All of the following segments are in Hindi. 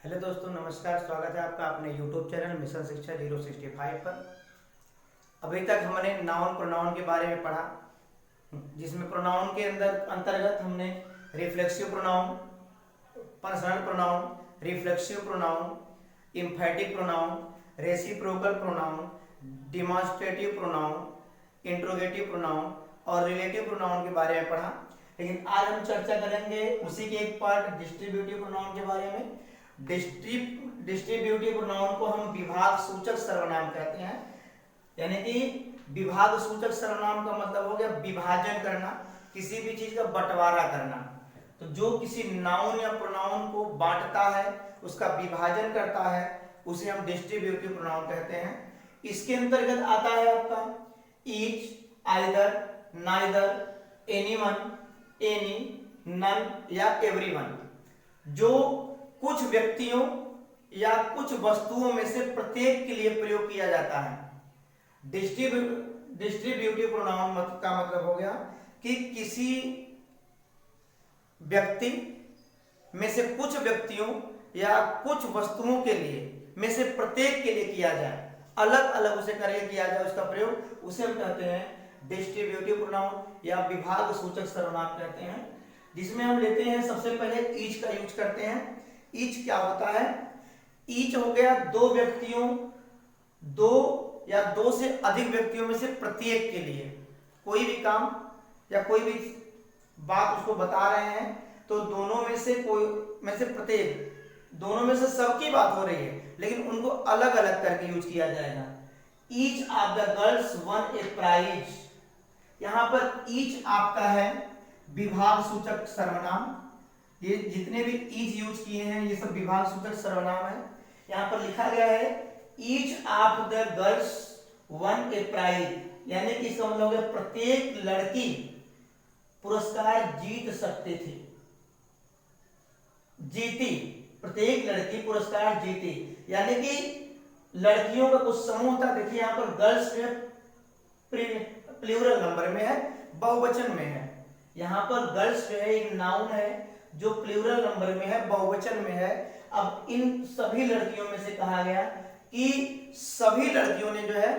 हेलो दोस्तों, नमस्कार। स्वागत है आपका अपने यूट्यूब चैनल मिशन शिक्षा 065 पर। अभी तक हमने नाउन प्रोनाउन के बारे में पढ़ा, जिसमें प्रोनाउन के अंतर्गत हमने reflexive pronoun, personal pronoun, reflexive pronoun, emphatic pronoun, reciprocal pronoun, demonstrative pronoun, interrogative pronoun और रिलेटिव प्रोनाउन के बारे में पढ़ा। लेकिन आज हम चर्चा करेंगे उसी के एक पार्ट डिस्ट्रीब्यूटिव प्रोनाउन के बारे में। डिस्ट्रीब्यूटिव प्रोनाउन को हम विभाग सूचक सर्वनाम कहते हैं। यानी कि विभाग सूचक सर्वनाम का मतलब हो गया विभाजन करना, किसी भी चीज का बंटवारा करना। तो जो किसी नाउन या प्रोनाउन को बांटता है, उसका विभाजन करता है, उसे हम डिस्ट्रीब्यूटिव प्रोनाउन कहते हैं। इसके अंतर्गत आता है आपका each, either, neither, anyone, any, none या एवरीवन। जो कुछ व्यक्तियों या कुछ वस्तुओं में से प्रत्येक के लिए प्रयोग किया जाता है। डिस्ट्रीब्यूटिव प्रोनाउन का मतलब हो गया कि किसी व्यक्ति में से कुछ व्यक्तियों या कुछ वस्तुओं के लिए में से प्रत्येक के लिए किया जाए, अलग अलग उसे करके किया जाए उसका प्रयोग, उसे हम कहते हैं डिस्ट्रीब्यूटिव प्रोनाउन या विभाग सूचक सर्वनाम कहते हैं। जिसमें हम लेते हैं सबसे पहले ईच का यूज करते हैं। ईच क्या होता है? ईच हो गया दो व्यक्तियों, दो या दो से अधिक व्यक्तियों में से प्रत्येक के लिए कोई भी काम या कोई भी बात उसको बता रहे हैं, तो दोनों में से कोई में से प्रत्येक, दोनों में से सबकी बात हो रही है, लेकिन उनको अलग अलग करके यूज किया जाएगा। Each of the girls won a prize. यहां पर ईच आपका है विभाग सूचक सर्वनाम। ये जितने भी ईच यूज किए हैं ये सब विभाग सूचक सर्वनाम है। यहां पर लिखा गया है each of the girls won a prize, यानी कि इसका मतलब हो गया प्रत्येक लड़की पुरस्कार जीत सकती थी, जीती, प्रत्येक लड़की पुरस्कार जीती। यानी कि लड़कियों का कुछ समूह था। देखिए यहां पर गर्ल्स प्लूरल नंबर में है, बहुवचन में है। यहां पर गर्ल्स जो है एक नाउन है जो प्लूरल नंबर में है, बहुवचन में है। अब इन सभी लड़कियों में से कहा गया कि सभी लड़कियों ने जो है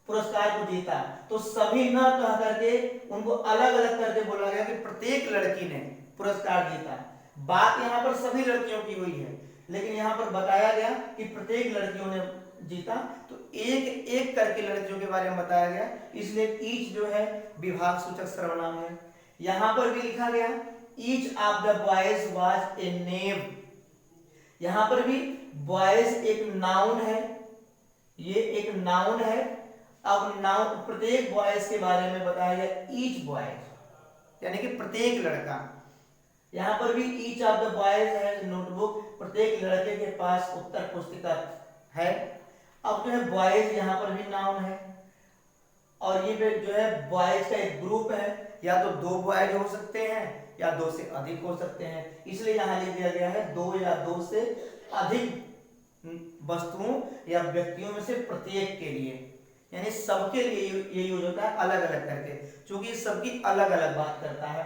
पुरस्कार को जीता, तो सभी न कह करके उनको अलग अलग करके बोला गया कि प्रत्येक लड़की ने पुरस्कार जीता। बात यहाँ पर सभी लड़कियों की हुई है, लेकिन यहाँ पर बताया गया कि प्रत्येक लड़कियों ने जीता, तो एक एक करके लड़कियों के बारे में बताया गया, इसलिए ईच जो है विभाग सूचक सर्वनाम है। यहां पर भी लिखा गया each of the boys was a name. यहां पर भी बॉयज एक नाउन है, ये एक नाउन है। अब नाउन प्रत्येक बॉयज के बारे में बताया गया ईच बॉयज, यानी कि प्रत्येक लड़का। यहां पर भी ईच ऑफ द बॉयज है नोटबुक, प्रत्येक लड़के के पास उत्तर पुस्तिका है। अब जो है बॉयज यहां पर भी नाउन है, और ये जो है बॉयज का एक ग्रुप है, या तो दो बॉयज हो सकते हैं या दो से अधिक हो सकते हैं, इसलिए यहां लिख दिया गया है दो या दो से अधिक वस्तुओं या व्यक्तियों में से प्रत्येक के लिए, यानी सबके लिए ये यूज होता है अलग अलग करके, क्योंकि सबकी अलग अलग बात करता है।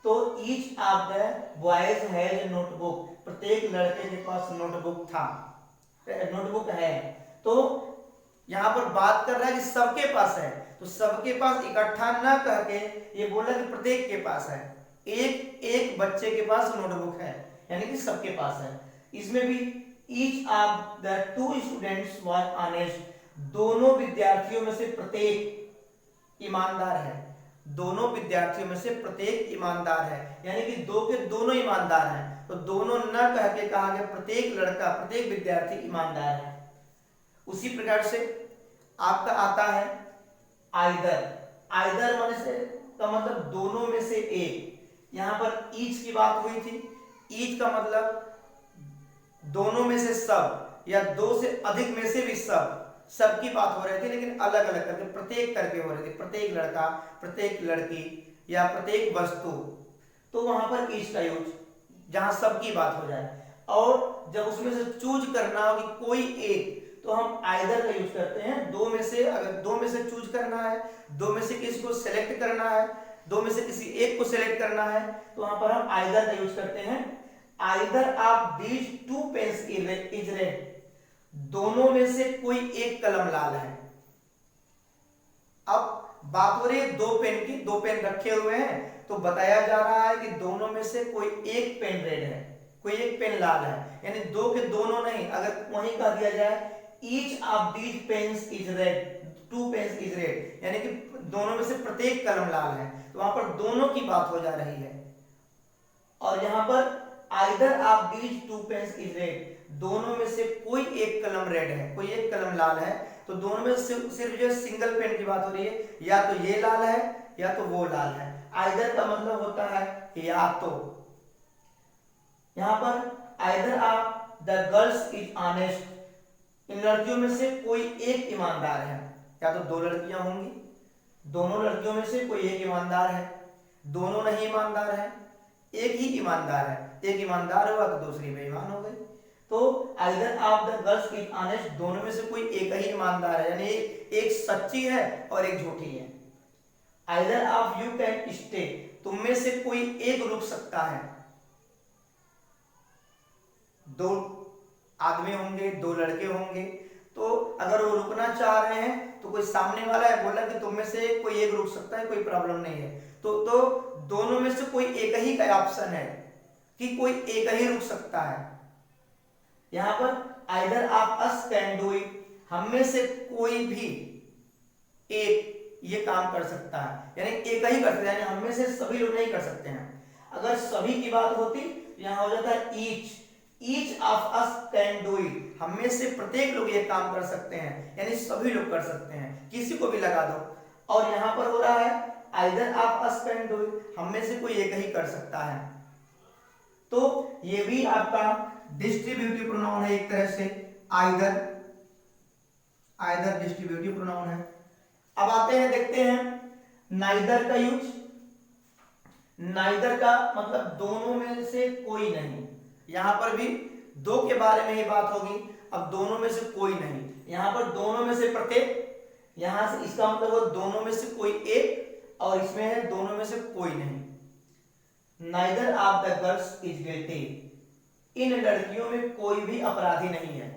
तो each of the boys has notebook, प्रत्येक लड़के के पास नोटबुक था, नोटबुक है। तो यहां पर बात कर रहा है कि सबके पास है, तो सबके पास इकट्ठा न कह के ये बोला कि प्रत्येक के पास है, एक एक बच्चे के पास नोटबुक है, यानी कि सबके पास है। इसमें भी each of the two students was honest, दोनों विद्यार्थियों में से प्रत्येक ईमानदार है, दोनों विद्यार्थियों में से प्रत्येक ईमानदार है, यानी कि दो के दोनों ईमानदार हैं, तो दोनों न कह के कहा गया प्रत्येक लड़का, प्रत्येक विद्यार्थी ईमानदार है। उसी प्रकार से आपका आता है आइदर। आइदर माने से का मतलब दोनों में से एक। यहां पर ईच की बात हुई थी, ईच का मतलब दोनों में से सब या दो से अधिक में से भी सब, सबकी बात हो रही थी, लेकिन अलग अलग करके प्रत्येक करके हो रही थी, प्रत्येक लड़का, प्रत्येक लड़की या प्रत्येक वस्तु, तो वहां पर ईच का यूज जहां सबकी बात हो जाए। और जब उसमें से चूज करना हो कि कोई एक, तो हम आइदर का यूज करते हैं। दो में से, अगर दो में से चूज करना है, दो में से किसी को सिलेक्ट करना है, दो में से किसी एक को सिलेक्ट करना है, तो वहां पर हम आइदर का यूज करते हैं। Either of these two pens is red, दोनों में से कोई एक कलम लाल है। अब बात हो रही है दो पेन की, दो पेन रखे हुए हैं तो बताया जा रहा है कि दोनों में से कोई एक पेन रेड है, कोई एक पेन लाल है, यानी दो के दोनों नहीं। अगर वहीं कह दिया जाए each of these pens is red, two pens is red, यानी कि दोनों में से प्रत्येक कलम लाल है, तो वहां पर दोनों की बात हो जा रही है। और यहां पर either of these two pens is red, दोनों में से कोई एक कलम रेड है, कोई एक कलम लाल है, तो दोनों में सिर्फ जो सिंगल पेन की बात हो रही है, या तो ये लाल है या तो वो लाल है। आइदर का मतलब होता है या तो। यहां पर either of the girls is honest, इन लड़कियों में से कोई एक ईमानदार है, या तो दो लड़कियां होंगी, दोनों लड़कियों में से कोई एक ईमानदार है, दोनों नहीं ईमानदार है, एक ही ईमानदार है, एक ईमानदार हुआ तो दूसरी बेईमान हो गई। तो either of the girls is honest, दोनों में से कोई एक ही ईमानदार है, यानी एक सच्ची है और एक झूठी है। Either of you can stay, तुम में से कोई एक रुक सकता है, दो आदमी होंगे, दो लड़के होंगे, तो अगर वो रुकना चाह रहे हैं तो कोई सामने वाला है बोला कि तुम में से कोई एक रुक सकता है, कोई प्रॉब्लम नहीं है, तो दोनों में से कोई एक ही का ऑप्शन है कि कोई एक ही रुक सकता है। यहां पर either of us can do it, हम में से कोई भी एक ये काम कर सकता है, यानी एक ही कर सकता है, यानी हम में से सभी लोग नहीं कर सकते हैं। अगर सभी की बात होती तो यहां हो जाता है each of us can do it, हम में से प्रत्येक लोग ये काम कर सकते हैं, यानी सभी लोग कर सकते हैं, किसी को भी लगा दो। और यहां पर हो रहा है either of us can do it, हम में से कोई एक ही कर सकता है, तो ये भी आपका डिस्ट्रीब्यूटिव प्रोनाउन है एक तरह से, आइदर डिस्ट्रीब्यूटिव प्रोनाउन है। अब आते हैं देखते हैं नाइदर का यूज। नाइदर का मतलब दोनों में से कोई नहीं, यहां पर भी दो के बारे में ही बात होगी। अब दोनों में से कोई नहीं, यहां पर दोनों में से प्रत्येक, यहां से इसका मतलब वो दोनों में से कोई एक, और इसमें है दोनों में से कोई नहीं। Neither of the girls is guilty, इन लड़कियों में कोई भी अपराधी नहीं है,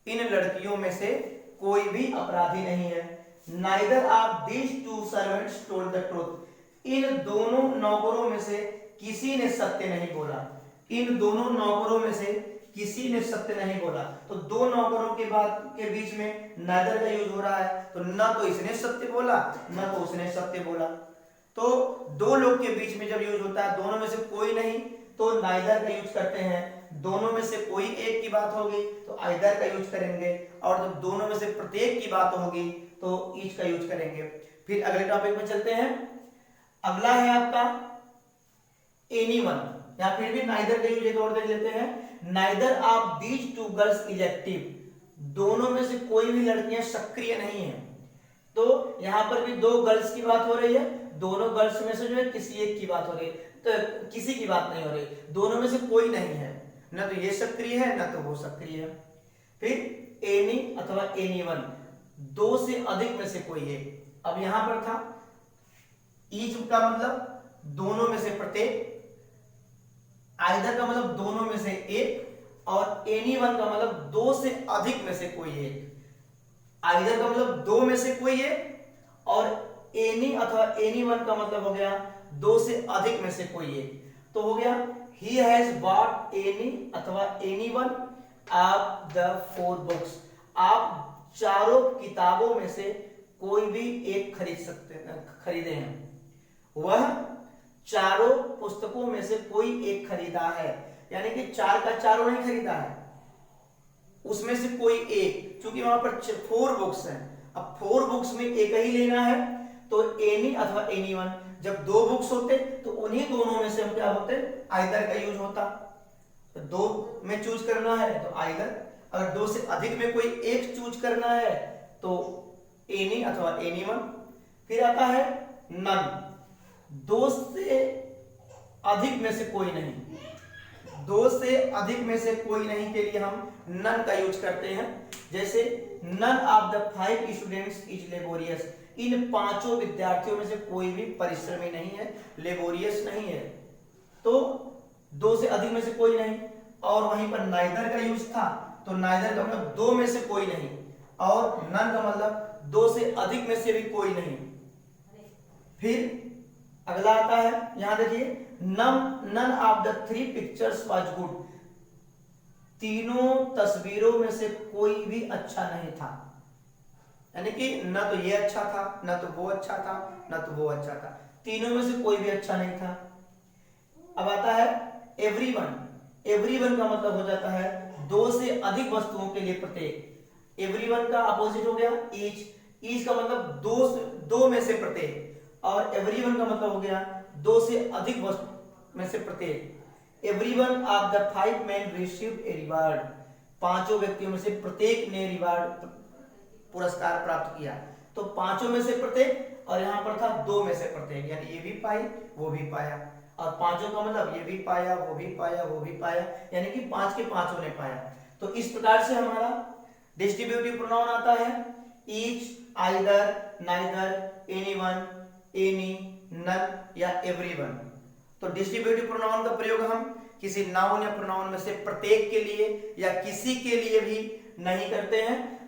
इन लड़कियों में से कोई भी अपराधी नहीं है। Neither of these two servants told the truth, इन दोनों नौकरों में से किसी ने सत्य नहीं बोला, इन दोनों नौकरों में से किसी ने सत्य नहीं बोला। तो दो नौकरों के बाद के बीच में नाइदर का यूज हो रहा है, तो ना तो इसने सत्य बोला ना तो उसने सत्य बोला। तो दो लोग के बीच में जब यूज होता है, दोनों में से कोई नहीं, तो नाइदर का यूज करते हैं। दोनों में से कोई एक की बात होगी तो आइदर का यूज करेंगे, और जब दोनों में से प्रत्येक की बात होगी तो ईच का यूज करेंगे। फिर अगले टॉपिक में चलते हैं। अगला है आपका एनीवन, या फिर भी नाइदर का यूज एक और देख लेते हैं। Neither of these to girls is active, दोनों में से कोई भी लड़कियां सक्रिय नहीं है। तो यहां पर भी दो गर्ल्स की बात हो रही है, दोनों गर्ल्स में से जो है किसी एक की बात हो रही है, तो किसी की बात नहीं हो रही, दोनों में से कोई नहीं है, ना तो ये सक्रिय है ना तो वो सक्रिय है। फिर एनी अथवा एनीवन, दो से अधिक में से कोई एक। अब यहां पर था ईच का मतलब दोनों में से प्रत्येक, आइदर का मतलब दोनों में से एक, और एनीवन का मतलब दो से अधिक में से कोई एक। आइदर का मतलब दो में से कोई एक, और एनी अथवा एनीवन का मतलब हो गया दो से अधिक में से कोई एक। तो हो गया he has bought any अथवा anyone of the four books, आप चारों किताबों में से कोई भी एक खरीदे हैं, वह चारों पुस्तकों में से कोई एक खरीदा है, यानी कि चार का चारों नहीं खरीदा है, उसमें से कोई एक, क्योंकि वहां पर 4 बुक्स हैं। अब 4 बुक्स में एक ही लेना है, तो एनी अथवा एनीवन, जब 2 बुक्स होते तो उन्हीं दोनों में से हम क्या होते, आइदर का यूज होता। तो 2 में चूज करना है तो आइदर, अगर 2 से अधिक में कोई एक चूज करना है तो एनी अथवा एनीवन। फिर आता है नन, 2 से अधिक में से कोई नहीं, 2 से अधिक में से कोई नहीं के लिए हम नन का यूज करते हैं। जैसे none of the 5 students is laborious, इन 5 विद्यार्थियों में से कोई भी परिश्रमी नहीं है, लेबोरियस नहीं है। तो दो से अधिक में से कोई नहीं, और वहीं पर नाइदर का यूज था, तो नाइदर का मतलब दो में से कोई नहीं, और नन का मतलब दो से अधिक में से भी कोई नहीं। फिर अगला आता है, यहां देखिए, none of the three pictures was good, तीनों तस्वीरों में से कोई भी अच्छा नहीं था, यानी कि न तो ये अच्छा था, न तो वो अच्छा था, न तो वो अच्छा था, तीनों में से कोई भी अच्छा नहीं था। अब आता है एवरीवन, एवरीवन का मतलब हो जाता है दो से अधिक वस्तुओं के लिए प्रत्येक। एवरीवन का अपोजिट हो गया ईच, ईच का मतलब दो में से प्रत्येक, और एवरीवन का मतलब हो गया दो से अधिक वस्तु में से प्रत्येक। Everyone of the five man received a reward, पांचों व्यक्तियों में से प्रत्येक ने रिवार्ड पुरस्कार प्राप्त किया, तो पांचों में से प्रत्येक, और यहां पर था दो में से प्रत्येक, यानी ये भी पाई वो भी पाया, और पांचों का मतलब ये भी पाया वो भी पाया वो भी पाया, यानी कि पांच के पांचों ने पाया। तो इस प्रकार से हमारा डिस्ट्रीब्यूटिव प्रोनाउन आता है each, either, neither, anyone, any, none या एवरीवन। तो डिस्ट्रीब्यूटिव प्रोनाउन का प्रयोग हम किसी नाउन या प्रोनाउन में से प्रत्येक के लिए या किसी के लिए भी नहीं करते हैं,